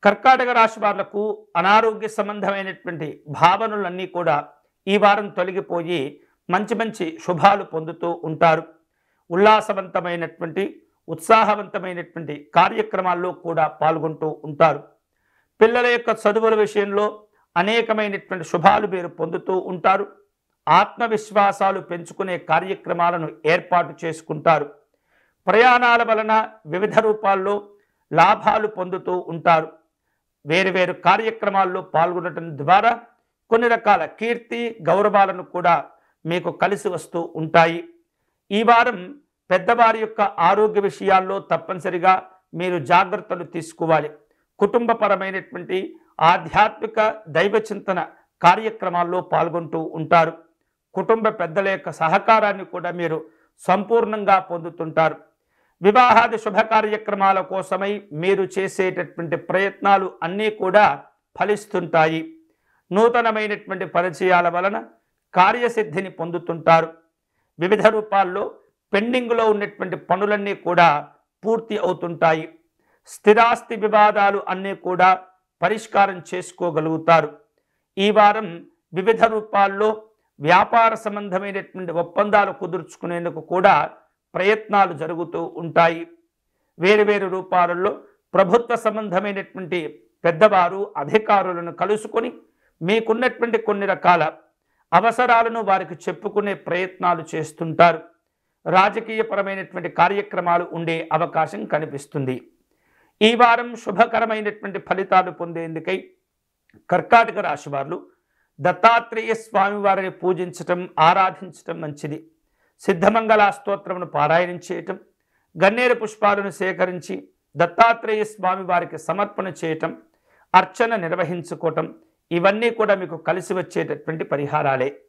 కర్కాటక రాశి వాళ్లకు అనారోగ్య సంబంధమైనటువంటి భావనలన్నీ కూడా ఈ వారం తొలగిపోయి మంచి మంచి శుభాలు పొందుతూ ఉంటారు. ఉల్లాసవంతమైనటువంటి ఉత్సాహవంతమైనటువంటి కార్యక్రమాల్లో కూడా పాల్గొంటూ ఉంటారు. పిల్లల యొక్క చదువుల విషయంలో అనేకమైనటువంటి శుభాలు మీరు పొందుతూ ఉంటారు. ఆత్మవిశ్వాసాలు పెంచుకునే కార్యక్రమాలను ఏర్పాటు చేసుకుంటారు. ప్రయాణాల వలన వివిధ రూపాల్లో లాభాలు పొందుతూ ఉంటారు. వేరు కార్యక్రమాల్లో పాల్గొనడం ద్వారా కొన్ని రకాల కీర్తి గౌరవాలను కూడా మీకు కలిసి వస్తూ ఉంటాయి. ఈ వారం పెద్దవారి యొక్క ఆరోగ్య విషయాల్లో తప్పనిసరిగా మీరు జాగ్రత్తలు తీసుకోవాలి. కుటుంబపరమైనటువంటి ఆధ్యాత్మిక దైవ చింతన కార్యక్రమాల్లో పాల్గొంటూ ఉంటారు. కుటుంబ పెద్దల యొక్క సహకారాన్ని కూడా మీరు సంపూర్ణంగా పొందుతుంటారు. వివాహాది శుభ కార్యక్రమాల కోసమై మీరు చేసేటటువంటి ప్రయత్నాలు అన్నీ కూడా ఫలిస్తుంటాయి. నూతనమైనటువంటి పరిచయాల వలన కార్యసిద్ధిని పొందుతుంటారు. వివిధ రూపాల్లో పెండింగ్లో ఉన్నటువంటి పనులన్నీ కూడా పూర్తి అవుతుంటాయి. స్థిరాస్తి వివాదాలు అన్నీ కూడా పరిష్కారం చేసుకోగలుగుతారు. ఈ వారం వివిధ రూపాల్లో వ్యాపార సంబంధమైనటువంటి ఒప్పందాలు కుదుర్చుకునేందుకు కూడా ప్రయత్నాలు జరుగుతూ ఉంటాయి. వేరు రూపాలలో ప్రభుత్వ సంబంధమైనటువంటి పెద్దవారు అధికారులను కలుసుకొని మీకున్నటువంటి కొన్ని రకాల అవసరాలను వారికి చెప్పుకునే ప్రయత్నాలు చేస్తుంటారు. రాజకీయపరమైనటువంటి కార్యక్రమాలు ఉండే అవకాశం కనిపిస్తుంది. ఈ వారం శుభకరమైనటువంటి ఫలితాలు పొందేందుకై కర్కాటక రాశి వారు దత్తాత్రేయ స్వామి వారిని పూజించటం ఆరాధించటం మంచిది. సిద్ధమంగళ స్తోత్రమును పారాయణం చేయటం, గన్నేరు పుష్పాలను సేకరించి దత్తాత్రేయ స్వామి వారికి సమర్పణ చేయటం, అర్చన నిర్వహించుకోవటం ఇవన్నీ కూడా మీకు కలిసి వచ్చేటటువంటి పరిహారాలే.